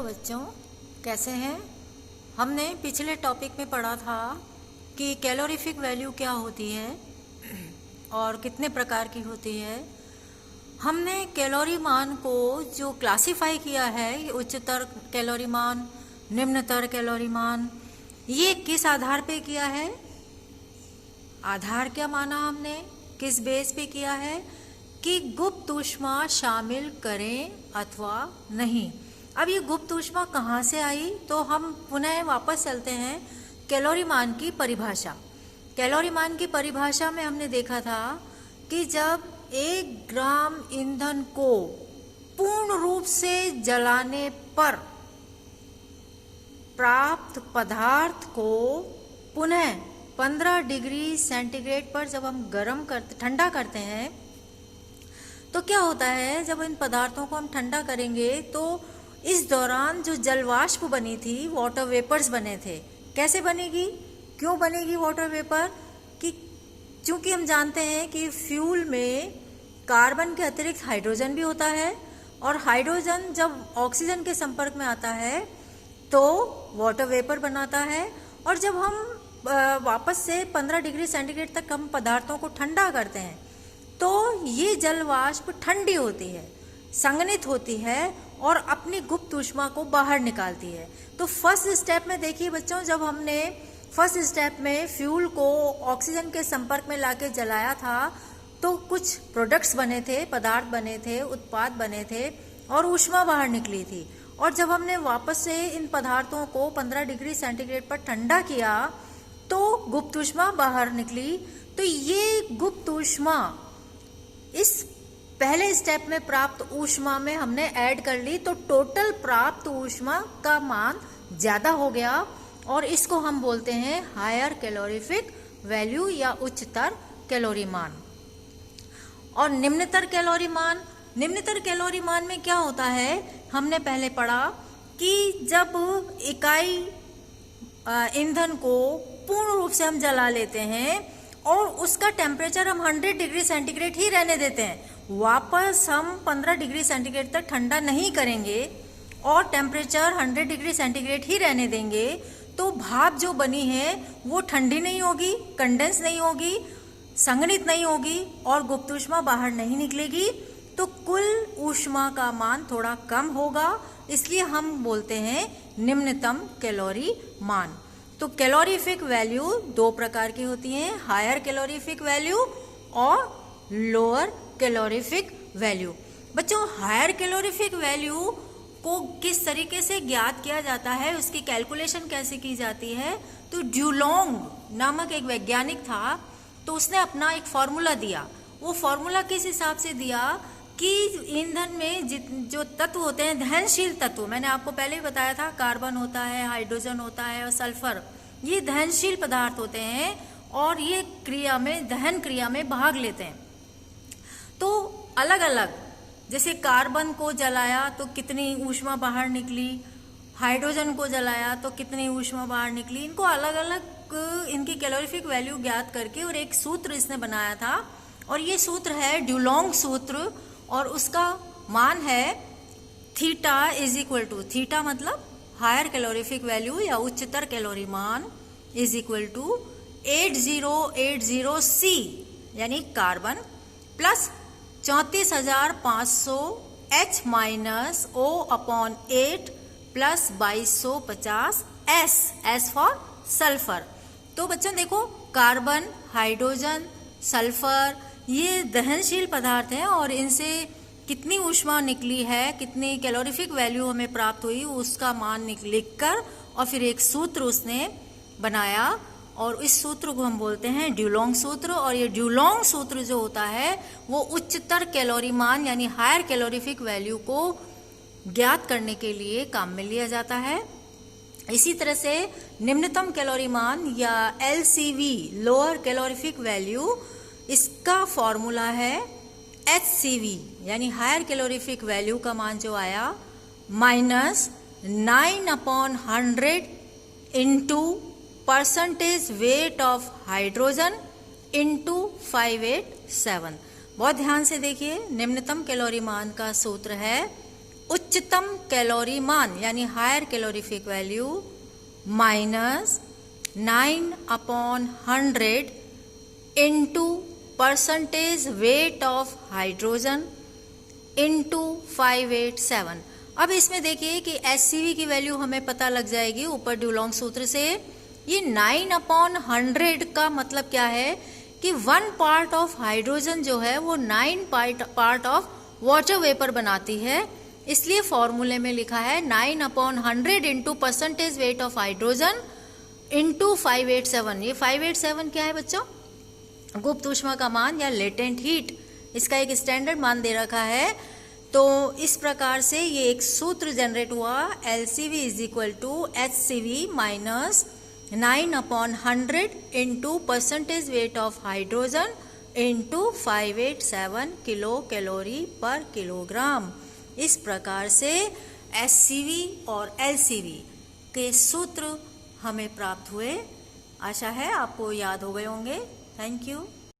Hello बच्चों, कैसे हैं। हमने पिछले टॉपिक में पढ़ा था कि कैलोरीफिक वैल्यू क्या होती है और कितने प्रकार की होती है। हमने कैलोरी मान को जो क्लासिफाई किया है, उच्चतर कैलोरी मान, निम्नतर कैलोरी मान, ये किस आधार पे किया है। आधार क्या माना हमने, किस बेस पे किया है कि गुप्त ऊष्मा शामिल करें अथवा नहीं। अब ये गुप्त ऊष्मा कहाँ से आई, तो हम पुनः वापस चलते हैं कैलोरी मान की परिभाषा। कैलोरी मान की परिभाषा में हमने देखा था कि जब 1 ग्राम ईंधन को पूर्ण रूप से जलाने पर प्राप्त पदार्थ को पुनः 15 डिग्री सेंटीग्रेड पर जब हम ठंडा करते हैं तो क्या होता है, जब इन पदार्थों को हम ठंडा करेंगे तो इस दौरान जो जलवाष्प बनी थी, वाटर वेपर्स बने थे। कैसे बनेगी, क्यों बनेगी वाटर वेपर, कि चूंकि हम जानते हैं कि फ्यूल में कार्बन के अतिरिक्त हाइड्रोजन भी होता है और हाइड्रोजन जब ऑक्सीजन के संपर्क में आता है तो वाटर वेपर बनाता है। और जब हम वापस से 15 डिग्री सेंटीग्रेड तक हम पदार्थों को ठंडा करते हैं तो ये जल वाष्प ठंडी होती है, संघनित होती है और अपनी गुप्त ऊष्मा को बाहर निकालती है। तो फर्स्ट स्टेप में देखिए बच्चों, जब हमने फर्स्ट स्टेप में फ्यूल को ऑक्सीजन के संपर्क में लाके जलाया था तो कुछ प्रोडक्ट्स बने थे, पदार्थ बने थे, उत्पाद बने थे और ऊष्मा बाहर निकली थी। और जब हमने वापस से इन पदार्थों को 15 डिग्री सेंटीग्रेड पर ठंडा किया तो गुप्त ऊष्मा बाहर निकली। तो ये गुप्त ऊष्मा इस पहले स्टेप में प्राप्त ऊष्मा में हमने ऐड कर ली तो टोटल प्राप्त ऊष्मा का मान ज्यादा हो गया और इसको हम बोलते हैं हायर कैलोरीफिक वैल्यू या उच्चतर कैलोरी मान। और निम्नतर कैलोरी मान, निम्नतर कैलोरी मान में क्या होता है, हमने पहले पढ़ा कि जब इकाई ईंधन को पूर्ण रूप से हम जला लेते हैं और उसका टेम्परेचर हम 100 डिग्री सेंटीग्रेड ही रहने देते हैं, वापस हम 15 डिग्री सेंटीग्रेड तक ठंडा नहीं करेंगे और टेम्परेचर 100 डिग्री सेंटीग्रेड ही रहने देंगे, तो भाप जो बनी है वो ठंडी नहीं होगी, कंडेंस नहीं होगी, संघनित नहीं होगी और गुप्त ऊष्मा बाहर नहीं निकलेगी। तो कुल ऊष्मा का मान थोड़ा कम होगा, इसलिए हम बोलते हैं निम्नतम कैलोरी मान। तो कैलोरीफिक वैल्यू 2 प्रकार की होती हैं, हायर कैलोरीफिक वैल्यू और लोअर कैलोरीफिक वैल्यू। बच्चों, हायर कैलोरीफिक वैल्यू को किस तरीके से ज्ञात किया जाता है, उसकी कैलकुलेशन कैसे की जाती है, तो ड्यूलोंग नामक एक वैज्ञानिक था, तो उसने अपना एक फॉर्मूला दिया। वो फॉर्मूला किस हिसाब से दिया कि ईंधन में जो तत्व होते हैं, दहनशील तत्व, मैंने आपको पहले ही बताया था, कार्बन होता है, हाइड्रोजन होता है और सल्फर, ये दहनशील पदार्थ होते हैं और ये क्रिया में, दहन क्रिया में भाग लेते हैं। तो अलग अलग, जैसे कार्बन को जलाया तो कितनी ऊष्मा बाहर निकली, हाइड्रोजन को जलाया तो कितनी ऊष्मा बाहर निकली, इनको अलग अलग इनकी कैलोरीफिक वैल्यू ज्ञात करके और एक सूत्र इसने बनाया था और ये सूत्र है ड्यूलोंग सूत्र और उसका मान है theta is equal to, theta मतलब हायर कैलोरीफिक वैल्यू या उच्चतर कैलोरी मान इज इक्वल टू 8080 C यानी carbon plus 34,500 H minus O upon 8 plus 2250 S for sulphur. तो बच्चों देखो, कार्बन, हाइड्रोजन, सल्फर ये दहनशील पदार्थ हैं और इनसे कितनी ऊष्मा निकली है, कितनी कैलोरीफिक वैल्यू हमें प्राप्त हुई, उसका मान लिखकर और फिर एक सूत्र उसने बनाया और इस सूत्र को हम बोलते हैं ड्यूलोंग सूत्र। और ये ड्यूलोंग सूत्र जो होता है वो उच्चतर कैलोरी मान यानी हायर कैलोरीफिक वैल्यू को ज्ञात करने के लिए काम में लिया जाता है। इसी तरह से निम्नतम कैलोरी मान या LCV लोअर कैलोरीफिक वैल्यू, इसका फॉर्मूला है HCV यानी हायर कैलोरीफिक वैल्यू का मान जो आया minus 9/100 into percentage weight of hydrogen into 587। बहुत ध्यान से देखिए, निम्नतम कैलोरी मान का सूत्र है उच्चतम कैलोरी मान यानी higher calorific value minus 9/100 into percentage weight of hydrogen into 587। अब इसमें देखिए कि एससीवी की वैल्यू हमें पता लग जाएगी ऊपर डुलोंग सूत्र से। ये 9/100 का मतलब क्या है कि 1 पार्ट ऑफ हाइड्रोजन जो है वो 9 पार्ट ऑफ वाटर वेपर बनाती है, इसलिए फॉर्मूले में लिखा है 9/100 into percentage weight of hydrogen into 587। ये 587 क्या है बच्चों? गुप्त ऊष्मा का मान या लेटेंट हीट, इसका एक स्टैंडर्ड मान दे रखा है। तो इस प्रकार से ये एक सूत्र जनरेट हुआ, LCV is equal to HCV minus 9/100 into percentage weight of hydrogen into 587 kilo calorie पर किलोग्राम। इस प्रकार से SCV और LCV के सूत्र हमें प्राप्त हुए। आशा है आपको याद हो गए होंगे। Thank you.